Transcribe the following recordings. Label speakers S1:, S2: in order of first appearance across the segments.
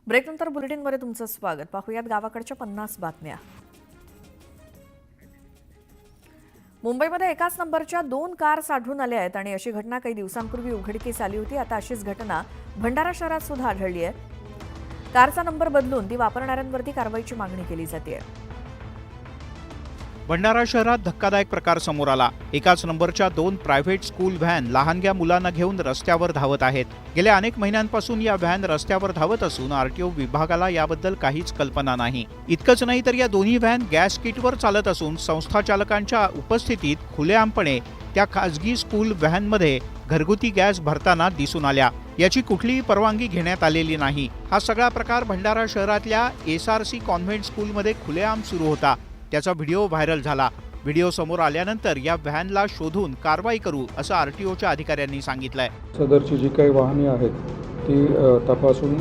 S1: ब्रेकनंतर बुलेटिनमध्ये तुमचं स्वागत. पाहूयात गावाकडच्या 50 बातम्या. मुंबईमध्ये एकाच नंबरच्या 2 कार आढळून आल्या आहेत आणि अशी घटना काही दिवसांपूर्वी उघडकीस आली होती. आता अशीच घटना भंडारा शहरात सुद्धा आढळली आहे. कारचा नंबर बदलून ती वापरणाऱ्यांवरती कारवाईची मागणी केली जाते.
S2: भंडारा शहरात धक्कादायक प्रकार समोर आला. एकाच नंबरच्या 2 प्रायव्हेट स्कूल व्हॅन लहानग्या मुलांना घेऊन रस्त्यावर धावत आहेत. गेल्या अनेक महिन्यांपासून या व्हॅन रस्त्यावर धावत असून आरटीओ विभागाला याबद्दल काहीच कल्पना नाही. इतकंच नाही तर या दोन्ही व्हॅन गॅस किटवर चालत असून संस्थाचालकांच्या उपस्थितीत खुलेआमपणे त्या खासगी स्कूल व्हॅनमध्ये घरगुती गॅस भरताना दिसून आल्या. याची कुठलीही परवानगी घेण्यात आलेली नाही. हा सगळा प्रकार भंडारा शहरातल्या एसआरसी कॉन्व्हेंट स्कूलमध्ये खुलेआम सुरू होता. त्याचा व्हिडिओ व्हायरल झाला. व्हिडिओ समोर आल्यानंतर या व्हॅनला शोधून कारवाई करू असं आरटीओच्या अधिकाऱ्यांनी सांगितलंय.
S3: सदरची जी काही वाहने आहेत ती तपासून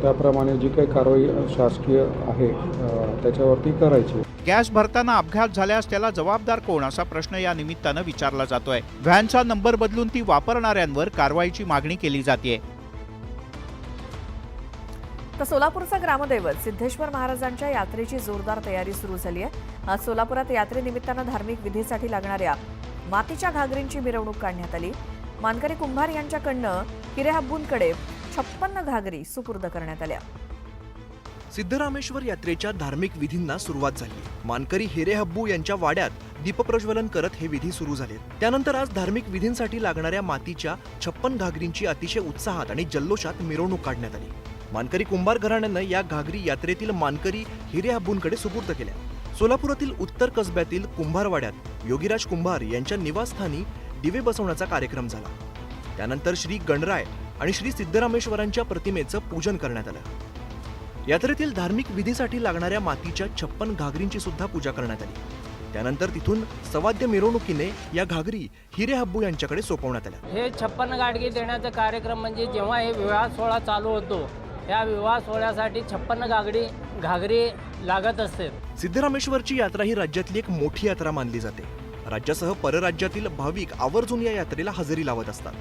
S3: त्याप्रमाणे जी काही कारवाई शासकीय आहे त्याच्यावरती करायची.
S2: गॅस भरताना अपघात झाल्यास त्याला जबाबदार कोण असा प्रश्न या निमित्तानं विचारला जातोय. व्हॅनचा नंबर बदलून ती वापरणाऱ्यांवर कारवाईची मागणी केली जाते.
S1: तर सोलापूरचा ग्रामदैवत सिद्धेश्वर महाराजांच्या यात्रेची जोरदार तयारी सुरू झाली आहे. आज सोलापुरात यात्रेनिमित्तानं धार्मिक विधीसाठी लागणाऱ्या मातीच्या घागरींची मिरवणूक काढण्यात आली. मानकरी कुंभार यांच्याकडनं हिरेहब्बूंकडे 56 घागरी सुपूर्द करण्यात आल्या.
S4: सिद्धरामेश्वर यात्रेच्या धार्मिक विधींना सुरुवात झाली. मानकरी हिरेहब्बू यांच्या वाड्यात दीपप्रज्वलन करत हे विधी सुरू झाले. त्यानंतर आज धार्मिक विधींसाठी लागणाऱ्या मातीच्या 56 घागरींची अतिशय उत्साहात आणि जल्लोषात मिरवणूक काढण्यात आली. मानकरी कुंभार घराण्यानं या घागरी यात्रेतील मानकरी हिरेहब्बूंकडे सुपूर्द केल्या. सोलापुरातील उत्तर कसब्यातील कुंभारवाड्यात योगीराज कुंभार यांच्या निवासस्थानी दिवे बसवण्याचा कार्यक्रम झाला. त्यानंतर श्री गणराय आणि श्री सिद्धरामेश्वरांच्या प्रतिमेचं पूजन करण्यात आलं. यात्रेतील धार्मिक विधीसाठी लागणाऱ्या मातीच्या 56 घागरींची सुद्धा पूजा करण्यात आली. त्यानंतर तिथून सवाद्य मिरवणुकीने या घागरी हिरेहब्बू यांच्याकडे सोपवण्यात आल्या.
S5: हे 56 गाडगे देण्याचा कार्यक्रम म्हणजे जेव्हा हे विवाह सोहळा चालू होतो या विवाह सोहळ्यासाठी 56 घागरी लागत असते.
S4: सिद्धरामेश्वरची यात्रा ही राज्यातली एक मोठी यात्रा मानली जाते. राज्यासह परराज्यातील भाविक आवर्जून या यात्रेला हजेरी लावत असतात.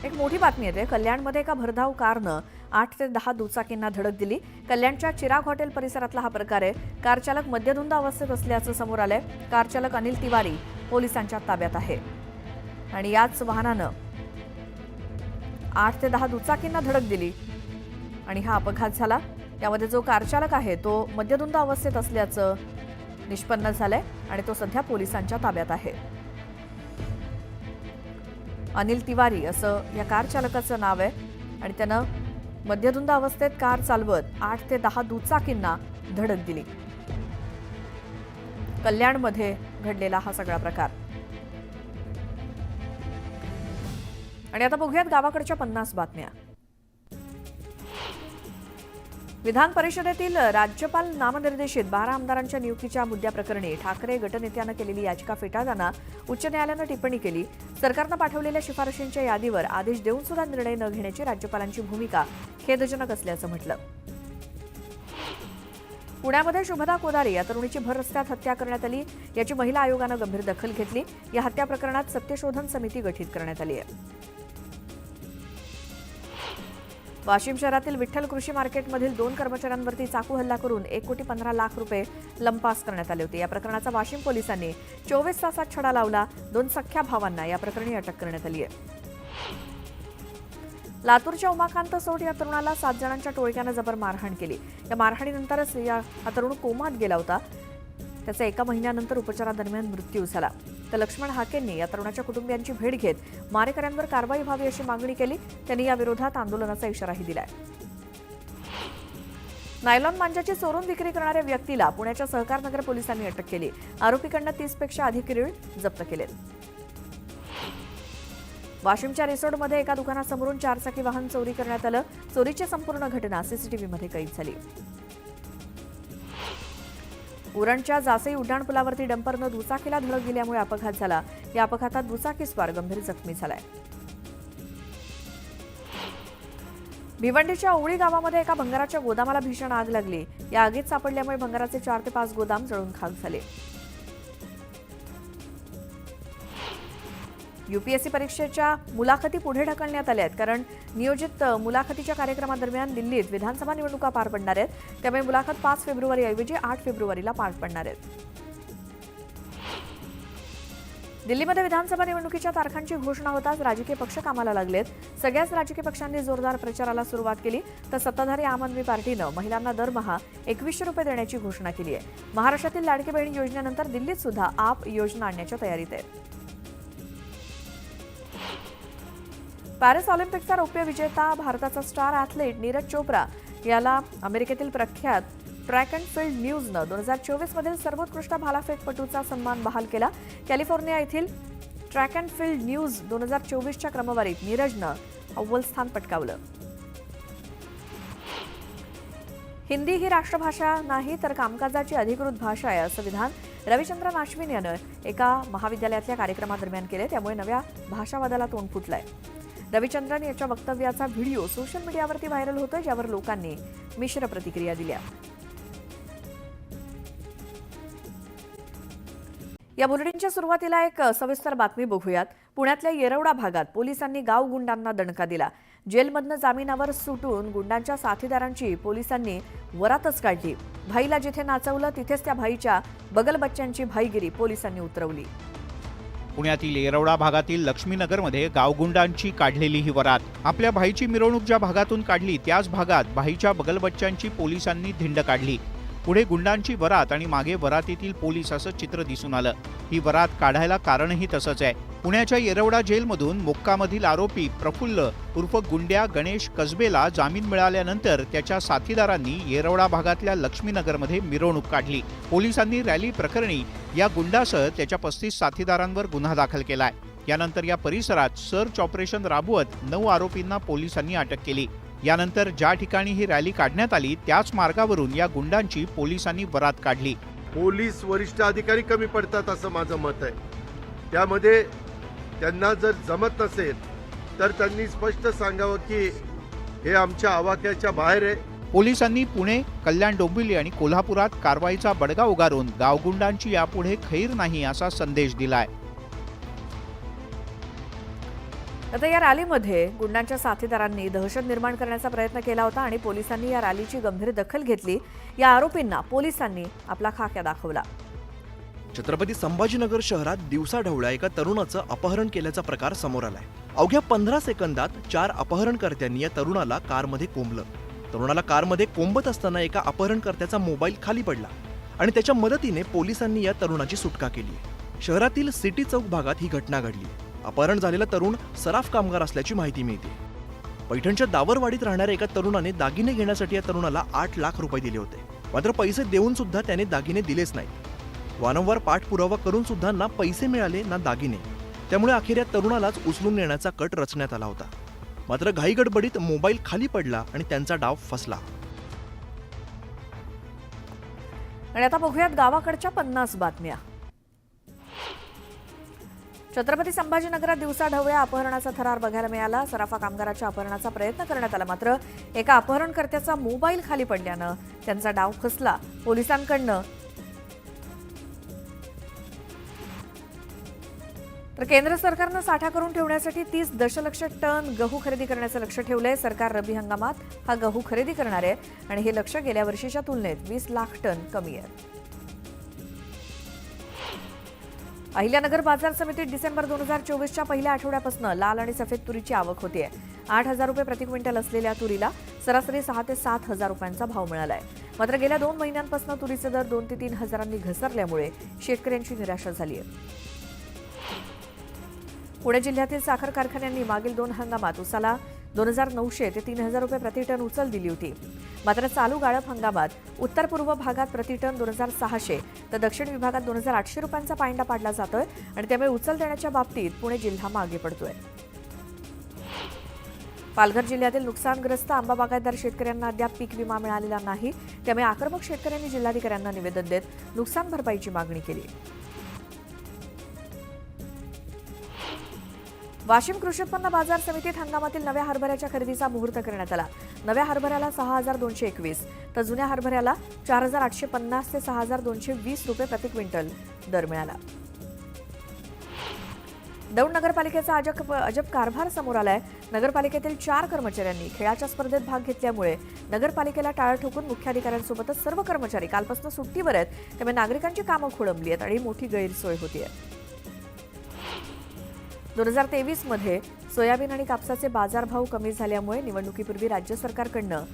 S1: एक मोठी बातमी येते. कल्याणमध्ये एका भरधाव कारनं 8 ते 10 दुचाकींना धडक दिली. कल्याणच्या चिराग हॉटेल परिसरातला हा प्रकार आहे. कार चालक मद्यधुंद अवस्थेत असल्याचं समोर आलंय. कार चालक अनिल तिवारी पोलिसांच्या ताब्यात आहे आणि याच वाहनानं 8 ते 10 दुचाकींना धडक दिली आणि हा अपघात झाला. यामध्ये जो कार चालक आहे तो मद्यधुंद अवस्थेत असल्याचं निष्पन्न झालंय आणि तो सध्या पोलिसांच्या ताब्यात आहे. अनिल तिवारी असं या कार चालकाचं नाव आहे आणि त्यानं मद्यधुंद अवस्थेत कार चालवत 8 ते 10 दुचाकींना धडक दिली. कल्याणमध्ये घडलेला हा सगळा प्रकार. आणि आता बघूयात गावाकडच्या 50 बातम्या. विधान परिषदेतील राज्यपाल नामनिर्देशित 12 आमदारांच्या नियुक्तीच्या मुद्द्याप्रकरणी ठाकरे गटनेत्यानं केलेली याचिका फेटाळताना उच्च न्यायालयानं टिप्पणी केली. सरकारनं पाठवलेल्या शिफारशींच्या यादीवर आदेश देऊन सुद्धा निर्णय न घेण्याची राज्यपालांची भूमिका खेदजनक असल्याचं म्हटलं. पुण्यामध्ये शुभदा कोदारे या तरुणीची भर रस्त्यात हत्या करण्यात आली. याची महिला आयोगानं गंभीर दखल घेतली. या हत्या प्रकरणात सत्यशोधन समिती गठीत करण्यात आली आहे. वाशिम शहरातील विठ्ठल कृषी मार्केटमधील 2 कर्मचाऱ्यांवरती चाकू हल्ला करून 1,15,00,000 रुपये लंपास करण्यात आले होते. या प्रकरणाचा वाशिम पोलिसांनी 24 तासात छडा लावला. 2 सख्ख्या भावांना या प्रकरणी अटक करण्यात आली आहे. लातूरच्या उमाकांत सोट या तरुणाला 7 जणांच्या टोळक्यानं जबर मारहाण केली. या मारहाणीनंतरच हा तरुण कोमात गेला होता. त्याचा 1 महिन्यानंतर उपचारादरम्यान मृत्यू झाला. तर लक्ष्मण हाकेंनी या तरुणाच्या कुटुंबियांची भेट घेत मारेकऱ्यांवर कारवाई व्हावी अशी मागणी केली. त्यांनी या विरोधात आंदोलनाचा इशाराही दिलाय. नायलॉन मांजाची चोरून विक्री करणाऱ्या व्यक्तीला पुण्याच्या सहकारनगर पोलिसांनी अटक केली. आरोपीकडनं 30 पेक्षा अधिक रीळ जप्त केलेत. वाशिमच्या रिसोडमध्ये एका दुकानासमोरून 4 चाकी वाहन चोरी करण्यात आलं. चोरीची संपूर्ण घटना सीसीटीव्हीमध्ये कैद झाली. उरणच्या जासई उड्डाणपुलावरती डंपरनं दुचाकीला धडक दिल्यामुळे अपघात झाला. या अपघातात दुचाकीस्वार गंभीर जखमी झालाय. भिवंडीच्या ओवळी गावामध्ये एका भंगाराच्या गोदामाला भीषण आग लागली. या आगीत सापडल्यामुळे भंगाराचे 4 ते 5 गोदाम जळून खाक झाले. UPSC परीक्षेच्या मुलाखती पुढे ढकलण्यात आल्या आहेत, कारण नियोजित मुलाखतीच्या कार्यक्रमादरम्यान दिल्लीत विधानसभा निवडणुका पार पडणार आहेत. त्यामुळे मुलाखत 5 फेब्रुवारीऐवजी 8 फेब्रुवारीला पार पडणार आहेत. दिल्लीमध्ये विधानसभा निवडणुकीच्या तारखांची घोषणा होताच राजकीय पक्ष कामाला लागलेत. सगळ्याच राजकीय पक्षांनी जोरदार प्रचाराला सुरुवात केली, तर सत्ताधारी आम आदमी पार्टीनं महिलांना दरमहा 2100 रुपये देण्याची घोषणा केली आहे. महाराष्ट्रातील लाडकी बहीण योजनेनंतर दिल्लीत सुद्धा आप योजना आणण्याच्या तयारीत आहे. पॅरिस ऑलिम्पिकचा रौप्य विजेता भारताचा स्टार ॲथलीट नीरज चोप्रा याला अमेरिकेतील प्रख्यात ट्रॅक अँड फील्ड न्यूजनं 2024 मधील सर्वोत्कृष्ट भालाफेकपटूचा सन्मान बहाल केला. कॅलिफोर्निया येथील ट्रॅक अँड फील्ड न्यूज 2024च्या क्रमवारीत नीरजनं अव्वल स्थान पटकावलं. हिंदी ही राष्ट्रभाषा नाही तर कामकाजाची अधिकृत भाषा आहे, असं विधान रविचंद्रन अश्विन यानं एका महाविद्यालयातल्या कार्यक्रमादरम्यान केले. त्यामुळे नव्या भाषावादाला तोंड फुटलंय. रविचंद्रन याच्या वक्तव्याचा व्हिडिओ सोशल मीडियावरती व्हायरल होतोय, ज्यावर लोकांनी मिश्र प्रतिक्रिया दिल्या. या बुलेटिनच्या सुरुवातीला एक सविस्तर बातमी बघूयात. पुण्यातल्या येरवडा भागात पोलिसांनी गाव गुंडांना दणका दिला. जेलमधनं जामिनावर सुटून गुंडांच्या साथीदारांची पोलिसांनी वरातच काढली. भाईला जिथे नाचवलं तिथेच त्या भाईच्या बगलबच्च्यांची भाईगिरी पोलिसांनी उतरवली.
S2: पुण्यातील येरवडा भागातील लक्ष्मीनगरमध्ये गावगुंडांची काढलेली ही वरात. आपल्या भाईची मिरवणूक ज्या भागातून काढली त्याच भागात भाईच्या बगलबच्च्यांची पोलिसांनी धिंड काढली. पुढे गुंडांची वरात आणि मागे वरातीतील पोलीस असं चित्र दिसून आलं. ही वरात काढायला कारणही तसंच आहे. पुण्याच्या येरवडा जेलमधून मोक्कामधील आरोपी प्रफुल्ल उर्फ गुंड्या गणेश कसबेला जामीन मिळाल्यानंतर त्याच्या साथीदारांनी येरवडा भागातल्या लक्ष्मीनगरमध्ये मिरवणूक काढली. पोलिसांनी रॅली प्रकरणी या गुंडासह त्याच्या 35 साथीदारांवर गुन्हा दाखल केलाय. यानंतर या परिसरात सर्च ऑपरेशन राबवत 9 आरोपींना पोलिसांनी अटक केली. यानंतर ज्या ठिकाणी ही रॅली काढण्यात आली त्याच मार्गावरून या गुंडांची पोलिसांनी वरात काढली.
S6: पोलीस वरिष्ठ अधिकारी कमी पडतात असं माझं मत आहे. त्यामध्ये त्यांना जर जमत नसेल तर त्यांनी स्पष्ट सांगावं की हे आमच्या आवाक्याच्या बाहेर आहे.
S2: पोलिसांनी पुणे, कल्याण डोंबिवली आणि कोल्हापुरात कारवाईचा बडगा उगारून गावगुंडांची यापुढे खैर नाही असा संदेश दिलाय.
S1: आता या रॅलीमध्ये गुंडांच्या साथीदारांनी दहशत निर्माण करण्याचा प्रयत्न केला होता आणि पोलिसांनी या रॅलीची गंभीर दखल घेतली. या आरोपींना पोलिसांनी आपला खाक्या दाखवला.
S4: छत्रपती संभाजीनगर शहरात दिवसाढवळ्या एका तरुणाचं अपहरण केल्याचा प्रकार समोर आलाय. अवघ्या 15 सेकंदात 4 अपहरणकर्त्यांनी या तरुणाला कारमध्ये कोंबलं. तरुणाला कारमध्ये कोंबत असताना एका अपहरणकर्त्याचा मोबाईल खाली पडला आणि त्याच्या मदतीने पोलिसांनी या तरुणाची सुटका केली. शहरातील सिटी चौक भागात ही घटना घडली. अपहरण झालेला तरुण सराफ कामगार असल्याची माहिती मिळते. पैठणच्या दावरवाडीत राहणाऱ्या एका तरुणाने दागिने घेण्यासाठी या तरुणाला 8 लाख रुपये दिले होते. मात्र पैसे देऊन सुद्धा त्याने दागिने दिलेच नाहीत. वारंवार पाठपुरावा करून सुद्धा ना पैसे मिळाले ना दागिने. त्यामुळे अखेर या तरुणालाच उचलून नेण्याचा कट रचण्यात आला होता. मात्र घाईगडबडीत मोबाईल खाली पडला आणि त्यांचा डाव फसला.
S1: आणि आता बघूयात गावाकडच्या 50 बातम्या. छत्रपती संभाजीनगरात दिवसाढवळ्या अपहरणाचा थरार बघायला मिळाला. सराफा कामगाराच्या अपहरणाचा प्रयत्न करण्यात आला, मात्र एका अपहरणकर्त्याचा मोबाईल खाली पडल्यानं त्यांचा डाव फसला. पोलिसांकडनं तर केंद्र सरकारनं साठा करून ठेवण्यासाठी 30 दशलक्ष टन गहू खरेदी करण्याचं लक्ष्य ठेवलंय. सरकार रब्बी हंगामात हा गहू खरेदी करणार आहे आणि हे लक्ष्य गेल्या वर्षीच्या तुलनेत 20 लाख टन कमी आहे. अहिल्यानगर बाजार समितीत डिसेंबर 2024च्या पहिल्या आठवड्यापासून लाल आणि सफेद तुरीची आवक होतीये. 8,000 रुपये प्रति क्विंटल असलेल्या तुरीला सरासरी 6 ते 7,000 रुपयांचा भाव मिळालाय. मात्र गेल्या 2 महिन्यांपासून तुरीचे दर 2 ते 3 हजारांनी घसरल्यामुळे शेतकऱ्यांची निराशा झाली आहे. पुणे जिल्ह्यातील साखर कारखान्यांनी मागील 2 हंगामात उसाला 2,900 ते 3,000 रुपये प्रति टन उचल दिली होती. मात्र चालू गाळप हंगामात उत्तर पूर्व भागात प्रति टन 2,600 तर दक्षिण विभागात 2,800 रुपयांचा पायंडा पाडला जातोय आणि त्यामुळे उचल देण्याच्या बाबतीत पुणे जिल्हा मागे पडतोय. पालघर जिल्ह्यातील नुकसानग्रस्त आंबा बागायतदार शेतकऱ्यांना अद्याप पीक विमा मिळालेला नाही. त्यामुळे आक्रमक शेतकऱ्यांनी जिल्हाधिकाऱ्यांना निवेदन देत नुकसान भरपाईची मागणी केली. वाशिम कृषी उत्पन्न बाजार समितीत हंगामातील नव्या हरभऱ्याच्या खरेदीचा मुहूर्त करण्यात आला. नव्या हरभऱ्याला 6,221 तर जुन्या हरभऱ्याला 4,850 ते 6,220 रुपये प्रति क्विंटल दर मिळाला. दौंड नगरपालिकेचा अजब कारभार समोर आलाय. नगरपालिकेतील 4 कर्मचाऱ्यांनी खेळाच्या स्पर्धेत भाग घेतल्यामुळे नगरपालिकेला टाळं ठोकून मुख्याधिकाऱ्यांसोबतच सर्व कर्मचारी कालपासून सुट्टीवर आहेत. त्यामुळे नागरिकांची कामं खोळंबली आहेत आणि मोठी गैरसोय होतीये. 2023 मध्ये सोयाबीन आणि कापसाचे बाजारभाव कमी झाल्यामुळे निवडणुकीपूर्वी राज्य सरकारकडनं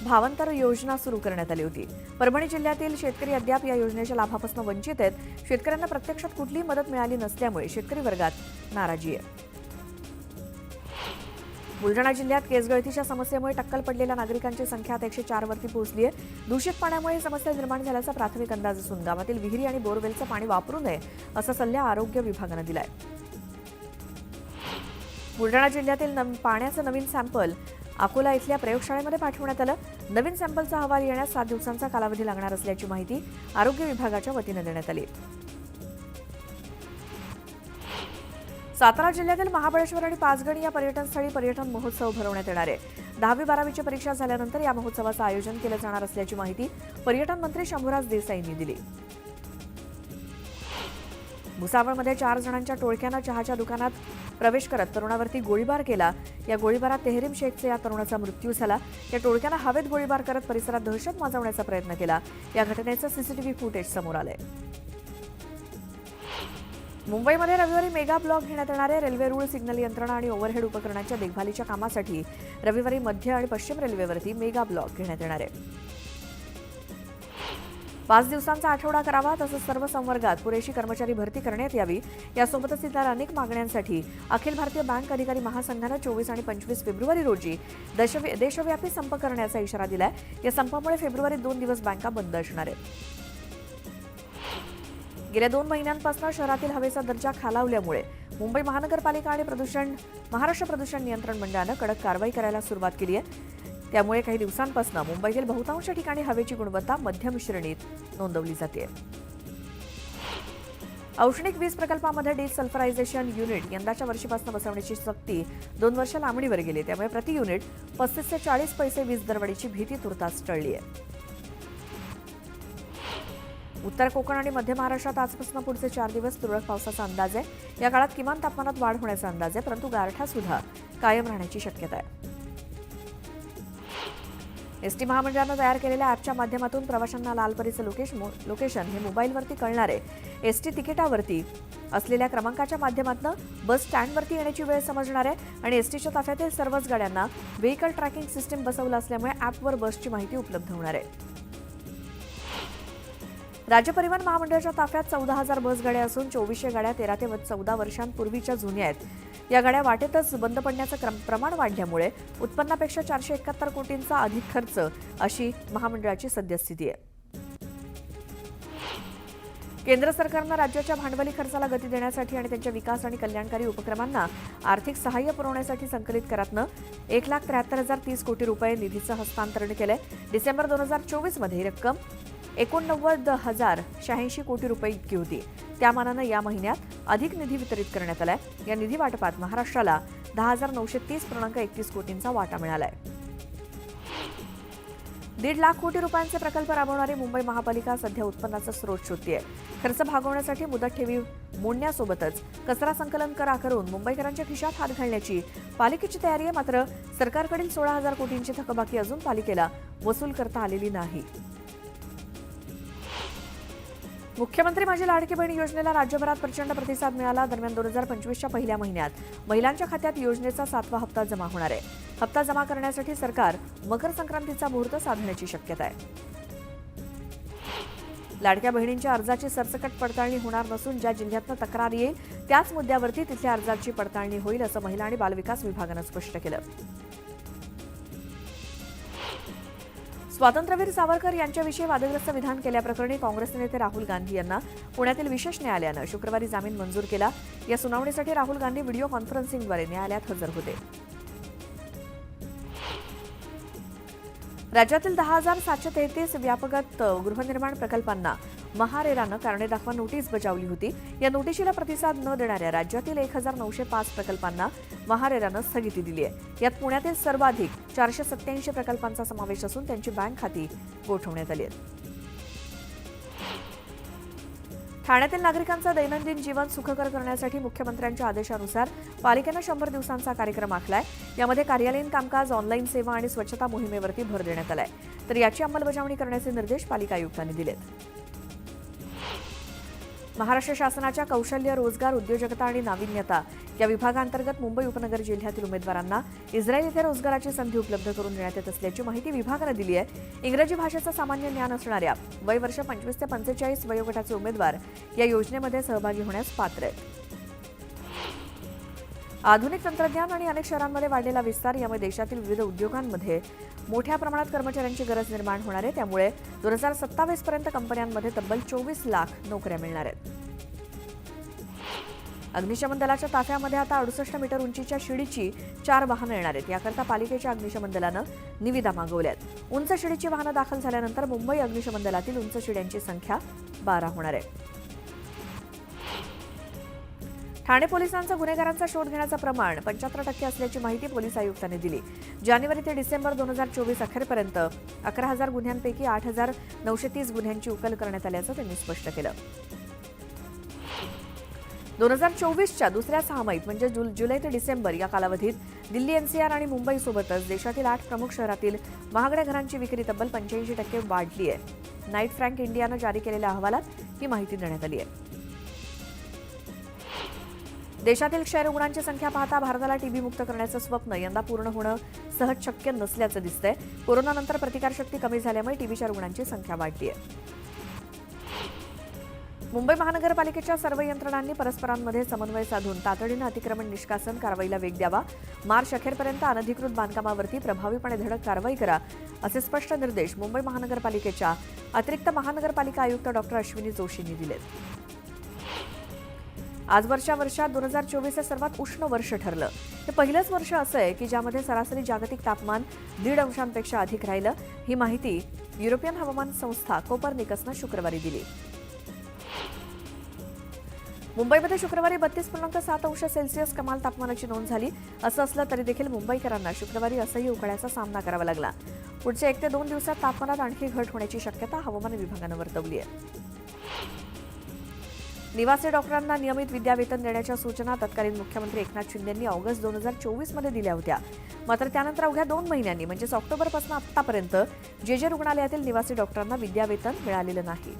S1: भावांतर योजना सुरू करण्यात आली होती. परभणी जिल्ह्यातील शेतकरी अद्याप या योजनेच्या लाभापासून वंचित आहेत. शेतकऱ्यांना प्रत्यक्षात कुठलीही मदत मिळाली नसल्यामुळे शेतकरी वर्गात नाराजी आहे. बुलढाणा जिल्ह्यात केसगळतीच्या समस्येमुळे टक्कल पडलेल्या नागरिकांची संख्या आता 104 वरती पोहोचली आहे. दूषित पाण्यामुळे ही समस्या निर्माण झाल्याचा प्राथमिक अंदाज असून गावातील विहिरी आणि बोरवेलचं पाणी वापरू नये असा सल्ला आरोग्य विभागानं दिलाय. बुलढाणा जिल्ह्यातील पाण्याचं नवीन सॅम्पल अकोला इथल्या प्रयोगशाळेमध्ये पाठवण्यात आलं. नवीन सॅम्पलचा अहवाल येण्यास 7 दिवसांचा कालावधी लागणार असल्याची माहिती आरोग्य विभागाच्या वतीनं देण्यात आली. सातारा जिल्ह्यातील महाबळेश्वर आणि पाचगणी या पर्यटनस्थळी पर्यटन महोत्सव भरवण्यात येणार आहे. 10वी-12वीची परीक्षा झाल्यानंतर या महोत्सवाचं आयोजन केलं जाणार असल्याची माहिती पर्यटन मंत्री शंभूराज देसाईंनी दिली. भुसावळमध्ये 4 जणांच्या टोळक्यानं चहाच्या दुकानात प्रवेश करत तरुणावरती गोळीबार केला. या गोळीबारात तेहरीम शेखचे या तरुणाचा मृत्यू झाला. या टोळक्यानं हवेत गोळीबार करत परिसरात दहशत माजवण्याचा प्रयत्न केला. या घटनेचं सीसीटीव्ही फुटेज समोर आलंय. मुंबईमध्ये रविवारी मेगा ब्लॉक घेण्यात येणार आहे. रेल्वे रूळ, सिग्नल यंत्रणा आणि ओव्हरहेड उपकरणांच्या देखभालीच्या कामासाठी रविवारी मध्य आणि पश्चिम रेल्वेवरती मेगा ब्लॉक घेण्यात येणार आहे. 5 दिवसांचा आठवडा करावा, तसंच सर्व संवर्गात पुरेशी कर्मचारी भरती करण्यात यावी. यासोबतच इतर अनेक मागण्यांसाठी अखिल भारतीय बँक अधिकारी महासंघानं 24 आणि 25 फेब्रुवारी रोजी देशव्यापी संप करण्याचा इशारा दिलाय. या संपामुळे फेब्रुवारीत 2 दिवस बँका बंद असणार आहेत. गेल्या 2 महिन्यांपासून शहरातील हवेचा दर्जा खालावल्यामुळे मुंबई महानगरपालिका आणि महाराष्ट्र प्रदूषण नियंत्रण मंडळानं कडक कारवाई करायला सुरुवात केली आहे. त्यामुळे काही दिवसांपासून मुंबईतील बहुतांश ठिकाणी हवेची गुणवत्ता मध्यम श्रेणीत नोंदवली जाते. औष्णिक वीज प्रकल्पामध्ये डिसल्फरायझेशन युनिट यंदाच्या वर्षीपासून बसवण्याची सक्ती 2 वर्ष लांबणीवर गेली. त्यामुळे प्रति युनिट 35 ते 40 पैसे वीज दरवाढीची भीती तुर्तास टळली आहे. उत्तर कोकण आणि मध्य महाराष्ट्रात आजपासून पुढचे 4 दिवस तुरळक पावसाचा अंदाज आहे. या काळात किमान तापमानात वाढ होण्याचा अंदाज आहे, परंतु गारठा सुद्धा कायम राहण्याची शक्यता आहे. एसटी महामंडळानं तयार केलेल्या ॲपच्या माध्यमातून प्रवाशांना लालपरीचं लोकेशन हे मोबाईलवरती कळणार आहे. एसटी तिकिटावरती असलेल्या क्रमांकाच्या माध्यमातून बस स्टँडवरती येण्याची वेळ समजणार आहे आणि एसटीच्या ताफ्यातील सर्वच गाड्यांना व्हेकल ट्रॅकिंग सिस्टीम बसवलं असल्यामुळे ॲपवर बसची माहिती उपलब्ध होणार आहे. राज्य परिवहन महामंडळाच्या ताफ्यात 14,000 बसगाड्या असून 2400 गाड्या 13 ते 14 वर्षांपूर्वीच्या जुन्या आहेत. या गाड्या वाटेतच बंद पडण्याचं प्रमाण वाढल्यामुळे उत्पन्नापेक्षा 471 कोटींचा अधिक खर्च अशी महामंडळाची सद्यस्थिती आहे. केंद्र सरकारनं राज्याच्या भांडवली खर्चाला गती देण्यासाठी आणि त्यांच्या विकास आणि कल्याणकारी उपक्रमांना आर्थिक सहाय्य पुरवण्यासाठी संकलित करातनं 1,73,030 कोटी रुपये निधीचं हस्तांतरण केलंय. डिसेंबर 2024 मध्ये ही रक्कम 89,086 कोटी रुपये इतकी होती. त्या मानानं या महिन्यात अधिक निधी वितरित करण्यात आलाय. या निधी वाटपात महाराष्ट्राला 10,930.31 कोटींचा वाटा मिळालाय. 1.5 लाख कोटी रुपयांचे प्रकल्प राबवणारी मुंबई महापालिका सध्या उत्पन्नाचा स्रोत शोधतेय. खर्च भागवण्यासाठी मुदत ठेवी मोडण्यासोबतच कचरा संकलन करून मुंबईकरांच्या खिशात हात घालण्याची पालिकेची तयारी आहे. मात्र सरकारकडील 16,000 कोटींची थकबाकी अजून पालिकेला वसूल करता आलेली नाही. मुख्यमंत्री माझी लाडकी बहीण योजनेला राज्यभरात प्रचंड प्रतिसाद मिळाला. दरम्यान 2025च्या पहिल्या महिन्यात महिलांच्या खात्यात योजनेचा 7वा हप्ता जमा होणार आहे. हप्ता जमा करण्यासाठी सरकार मकर संक्रांतीचा मुहूर्त साधण्याची शक्यता आहे. लाडक्या बहिणींच्या अर्जाची सरसकट पडताळणी होणार नसून ज्या जिल्ह्यातनं तक्रार येईल त्याच मुद्द्यावरती तिथल्या अर्जाची पडताळणी होईल असं महिला आणि बालविकास विभागानं स्पष्ट केलं. स्वातंत्र्यवीर सावरकर यांच्याविषयी वादग्रस्त विधान केल्याप्रकरणी काँग्रेस नेते राहुल गांधी यांना पुण्यातील विशेष न्यायालयानं शुक्रवारी जामीन मंजूर केला. या सुनावणीसाठी राहुल गांधी व्हिडिओ कॉन्फरन्सिंगद्वारे न्यायालयात हजर होते. राज्यातील 10,733 व्यापगत गृहनिर्माण प्रकल्पांना महारेरानं कारणे दाखवा नोटीस बजावली होती. या नोटिशीला प्रतिसाद न देणाऱ्या राज्यातील 1,905 प्रकल्पांना महारेरानं स्थगिती दिली आहे. यात पुण्यातील सर्वाधिक 487 प्रकल्पांचा समावेश असून त्यांची बँक खाती गोठवण्यात आली आहेत. ठाण्यातील नागरिकांचं दैनंदिन जीवन सुखकर करण्यासाठी मुख्यमंत्र्यांच्या आदेशानुसार पालिकेनं 100 दिवसांचा कार्यक्रम आखलाय. यामध्ये कार्यालयीन कामकाज, ऑनलाईन सेवा आणि स्वच्छता मोहिमेवरती भर देण्यात आलाय. तर याची अंमलबजावणी करण्याचे निर्देश पालिका आयुक्तांनी दिलेत. महाराष्ट्र शासनाच्या कौशल्य, रोजगार, उद्योजकता आणि नाविन्यता या विभागांतर्गत मुंबई उपनगर जिल्ह्यातील उमेदवारांना इस्रायल येथे रोजगाराची संधी उपलब्ध करून देण्यात येत असल्याची माहिती विभागानं दिली आहे. इंग्रजी भाषेचं सामान्य ज्ञान असणाऱ्या वयवर्ष 25 ते 45 वयोगटाचे उमेदवार या योजनेमध्ये सहभागी होण्यास पात्र आहेत. आधुनिक तंत्रज्ञान आणि अनेक शहरांमध्ये वाढलेला विस्तार यामुळे देशातील विविध उद्योगांमध्ये मोठ्या प्रमाणात कर्मचाऱ्यांची गरज निर्माण होणार आहे. त्यामुळे 2027 पर्यंत कंपन्यांमध्ये तब्बल 24 लाख नोकऱ्या मिळणार आहेत. अग्निशमन दलाच्या ताफ्यामध्ये आता 68 मीटर उंचीच्या शिडीची 4 वाहनं येणार आहेत. याकरता पालिकेच्या अग्निशमन दलानं निविदा मागवल्यात. उंच शिडीची वाहनं दाखल झाल्यानंतर मुंबई अग्निशमन दलातील उंच शिड्यांची संख्या 12 होणार आहे. ठाणे पोलिसांचं गुन्हेगारांचा शोध घेण्याचं प्रमाण 75% असल्याची माहिती पोलीस आयुक्तांनी दिली. जानेवारी ते डिसेंबर 2024 अखेरपर्यंत 11,000 गुन्ह्यांपैकी 8,930 गुन्ह्यांची उकल करण्यात आल्याचं त्यांनी स्पष्ट केलं. 2024च्या दुसऱ्या सहामाहीत म्हणजे जुलै ते डिसेंबर या कालावधीत दिल्ली, एनसीआर आणि मुंबईसोबतच देशातील 8 प्रमुख शहरातील महागड्या घरांची विक्री तब्बल 85% वाढली आहे. नाईट फ्रँक इंडियानं जारी केलेल्या अहवालात ही माहिती देण्यात आली आहे. देशातील क्षयरुग्णांची संख्या पाहता भारताला टीबी मुक्त करण्याचं स्वप्न यंदा पूर्ण होणं सहज शक्य नसल्याचं दिसतंय. कोरोनानंतर प्रतिकारशक्ती कमी झाल्यामुळे टीबीच्या रुग्णांची संख्या वाढली आहे. मुंबई महानगरपालिकेच्या सर्व यंत्रणांनी परस्परांमध्ये समन्वय साधून तातडीनं अतिक्रमण निष्कासन कारवाईला वेग द्यावा. मार्च अखेरपर्यंत अनधिकृत बांधकामावरती प्रभावीपणे धडक कारवाई करा असे स्पष्ट निर्देश मुंबई महानगरपालिकेच्या अतिरिक्त महानगरपालिका आयुक्त डॉक्टर अश्विनी जोशींनी दिलेत. आजवरच्या वर्षात 2024 हे सर्वात उष्ण वर्ष ठरलं. हे पहिलंच वर्ष असं आहे की ज्यामध्ये सरासरी जागतिक तापमान 1.5 अंशांपेक्षा अधिक राहिलं. ही माहिती युरोपियन हवामान संस्था कोपर्निकसनं शुक्रवारी दिली. मुंबईमध्ये शुक्रवारी 32.7 अंश सेल्सिअस कमाल तापमानाची नोंद झाली. असं असलं तरी देखील मुंबईकरांना शुक्रवारी असह्य उकाड्याचा सामना करावा लागला. पुढच्या 1 ते 2 दिवसात तापमानात आणखी घट होण्याची शक्यता हवामान विभागानं वर्तवली आहे. निवासी डॉक्टरांना नियमित विद्यावेतन देण्याच्या सूचना तत्कालीन मुख्यमंत्री एकनाथ शिंदे यांनी ऑगस्ट 2024 मध्ये दिल्या होत्या. मात्र त्यानंतर अवघ्या 2 महिन्यांनी म्हणजेच ऑक्टोबरपासून आतापर्यंत जे रुग्णालयातील निवासी डॉक्टरांना विद्यावेतन मिळालेलं नाही.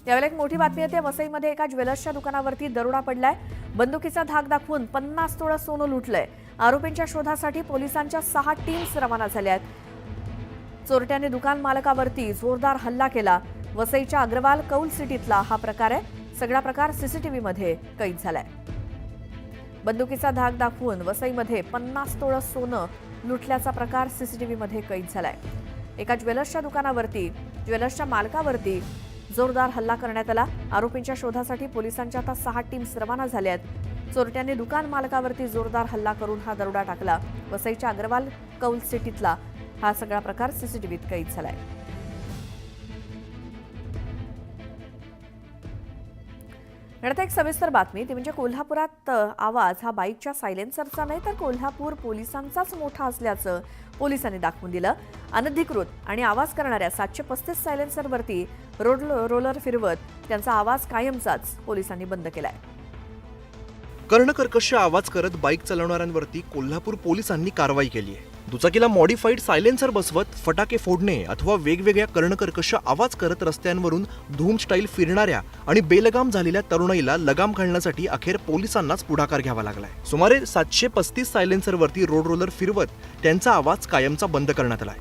S1: यावेळी एक मोठी बातमी येते. वसईमध्ये एका ज्वेलर्सच्या दुकानावरती दरोडा पडलाय. बंदुकीचा धाक दाखवून 50 तोळा सोनं लुटलंय. आरोपींच्या शोधासाठी पोलिसांच्या 6 टीम्स रवाना झाल्या आहेत. चोरट्याने दुकान मालकावरती जोरदार हल्ला केला. वसईच्या अग्रवाल कौल सिटीतला हा प्रकार आहे. सगळा प्रकार सीसीटीव्हीमध्ये कैद झालाय. बंदुकीचा धाक दाखवून वसईमध्ये 50 तोळा सोनं लुटल्याचा प्रकार सीसीटीव्हीमध्ये कैद झालाय. एका ज्वेलर्सच्या दुकानावरती ज्वेलर्सच्या मालकावरती जोरदार हल्ला करण्यात आला. आरोपींच्या शोधासाठी पोलिसांच्या आता 6 टीम्स रवाना झाल्या आहेत. चोरट्यांनी दुकान मालकावरती जोरदार हल्ला करून हा दरोडा टाकला. वसईच्या अग्रवाल कौल सिटीतला हा सगळा प्रकार सीसीटीव्हीत कैद झालाय. नंतर एक सविस्तर बातमी ती म्हणजे कोल्हापुरात आवाज हा बाईकच्या सायलेन्सरचा नाही तर कोल्हापूर पोलिसांचाच मोठा असल्याचं पोलिसांनी दाखवून दिलं. अनधिकृत आणि आवाज करणाऱ्या 735 सायलेन्सरवरती रोलर फिरवत त्यांचा आवाज कायमचाच पोलिसांनी बंद केलाय.
S4: कर्णकर्कश आवाज करत बाईक चालवणाऱ्यांवरती कोल्हापूर पोलिसांनी कारवाई केली आहे. दुचाकीला मॉडिफाईड सायलेन्सर बसवत फटाके फोडणे अथवा वेगवेगळ्या कर्णकर्कश आवाज करत रस्त्यांवरून धूम स्टाईल फिरणाऱ्या आणि बेलगाम झालेल्या तरुणाईला लगाम घालण्यासाठी अखेर पोलिसांनाच पुढाकार घ्यावा लागलाय. सुमारे 735 सायलेन्सरवरती रोलर फिरवत त्यांचा आवाज कायमचा बंद करण्यात आलाय.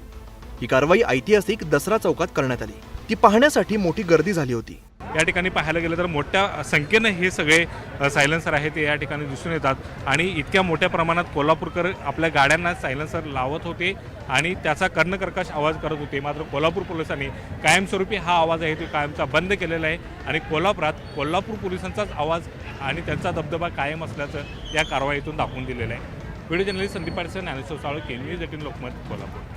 S4: ही कारवाई ऐतिहासिक दसरा चौकात करण्यात आली. ती पाहण्यासाठी मोठी गर्दी झाली होती.
S7: या ठिकाणी पाहायला गेलं तर मोठ्या संख्येनं हे सगळे सायलेन्सर आहेत ते या ठिकाणी दिसून येतात आणि इतक्या मोठ्या प्रमाणात कोल्हापूरकर आपल्या गाड्यांना सायलेन्सर लावत होते आणि त्याचा कर्णकर्कश आवाज करत होते. मात्र कोल्हापूर पोलिसांनी कायमस्वरूपी हा आवाज आहे तो कायमचा बंद केलेला आहे आणि कोल्हापूर पोलिसांचाच आवाज आणि त्यांचा दबदबा कायम असल्याचं या कारवाईतून दाखवून दिलेलं आहे. Video journalist Sandeep parse, Dnyaneshwar Salunkhe, news 18 Lokmat, Kolhapur.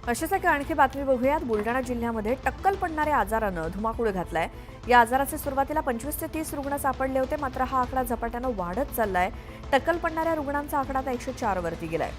S1: अशीच एक आणखी बातमी बघूयात. बुलढाणा जिल्ह्यामध्ये टक्कल पडणाऱ्या आजारानं धुमाकूळ घातलाय. या आजाराचे सुरुवातीला 25 ते 30 रुग्ण सापडले होते. मात्र हा आकडा झपाट्यानं वाढत चाललाय. टक्कल पडणाऱ्या रुग्णांचा आकडा आता 104 वरती गेलाय.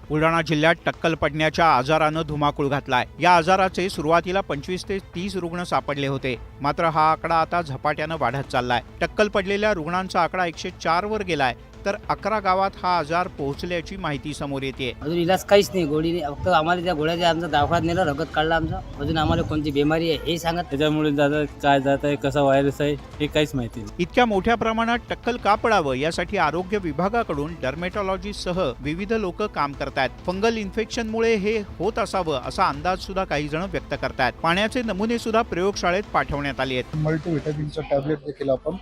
S2: बुलढाणा जिल्ह्यात टक्कल पडण्याच्या आजारानं धुमाकूळ घातलाय। या आजाराचे सुरुवातीला 25 ते 30 रुग्ण सापडले होते, मात्र हा आकडा आता झपाट्यानं वाढत चाललाय। टक्कल पडलेल्या रुग्णांचा आकडा 104 वर गेलाय, तर 11 गावात हा आजार पोहोचल्याची माहिती समोर येते।
S5: अजून इलाज काहीच नाही, गोळी नाही, फक्त आम्हाला त्या गोळ्याच्या आमचा दवाखान्यात नेलं, रगत काढला आमचा, अजून आम्हाला कोणती बिमारी आहे हे सांगत
S8: त्याच्यामुळे दादा काय जात आहे, कसा व्हायरस आहे हे काहीच माहिती नाही।
S2: इतक्या मोठ्या प्रमाणात टक्कल का पडावं यासाठी आरोग्य विभागाकडून डर्मेटॉलॉजिस्टसह विविध लोक काम करतायत। फंगल इन्फेक्शनमुळे हे होत असावं असा अंदाज सुद्धा काही जण व्यक्त करतायत। पाण्याचे नमुने सुद्धा प्रयोगशाळेत पाठवण्यात आले आहेत।
S9: मल्टीव्हिटॅमिनचं टॅबलेट देखील आपण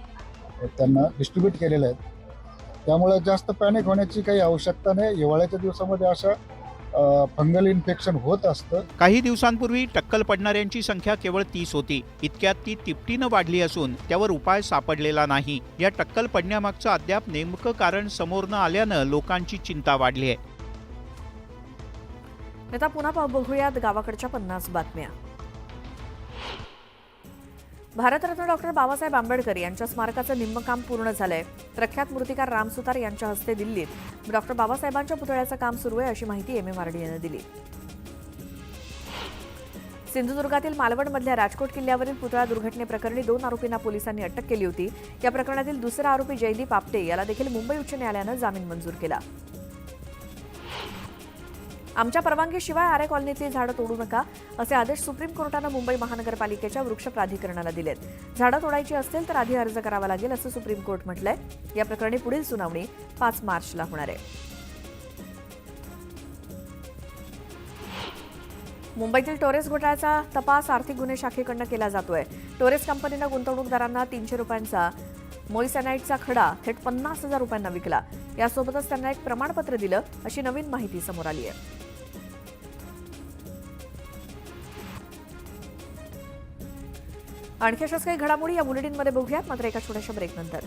S9: त्यांना डिस्ट्रीब्यूट केलेलं आहे, त्यामुळे जास्त पॅनिक होण्याची काही आवश्यकता नाही। हिवाळ्याच्या दिवसामध्ये अशा फंगल इन्फेक्शन होत असतं।
S2: काही दिवसांपूर्वी टक्कल पडणाऱ्यांची संख्या केवळ 30 होती, इतक्यात ती तिपटीनं वाढली असून त्यावर उपाय सापडलेला नाही। या टक्कल पडण्यामागचं अद्याप नेमकं कारण समोर न आल्यानं लोकांची चिंता वाढली आहे।
S1: आता पुन्हा बघूयात गावाकडच्या 50 बातम्या। भारतरत्न डॉक्टर बाबासाहेब आंबेडकर यांच्या स्मारकाचं निम्म काम पूर्ण झालंय। प्रख्यात मूर्तिकार राम सुतार यांच्या हस्ते दिल्लीत डॉक्टर बाबासाहेबांच्या पुतळ्याचं काम सुरू आहे, अशी माहिती MMRDAनं दिली। सिंधुदुर्गातील मालवणमधल्या राजकोट किल्ल्यावरील पुतळा दुर्घटनेप्रकरणी 2 आरोपींना पोलिसांनी अटक केली होती। या प्रकरणातील दुसरा आरोपी जयदीप आपटे याला देखील मुंबई उच्च न्यायालयानं जामीन मंजूर केला। आमच्या परवानगीशिवाय आरे कॉलनीतली झाडं तोडू नका, असे आदेश सुप्रीम कोर्टानं मुंबई महानगरपालिकेच्या वृक्ष प्राधिकरणाला दिलेत। झाडं तोडायची असतील तर आधी अर्ज करावा लागेल, असं सुप्रीम कोर्ट म्हटलंय। या प्रकरणी पुढील सुनावणी 5 मार्चला होणार आहे। मुंबईतील टोरेस घोटाळ्याचा तपास आर्थिक गुन्हे शाखेकडनं केला जातोय। टोरेस कंपनीनं गुंतवणूकदारांना 300 रुपयांचा मोइसॅनाइडचा खडा थेट 50,000 रुपयांना विकला। यासोबतच त्यांना एक प्रमाणपत्र दिलं, अशी नवीन माहिती समोर आली आहे। आणखी अशाच काही घडामोडी या बुलेटिनमध्ये बघूयात, मात्र एका छोट्याशा ब्रेकनंतर।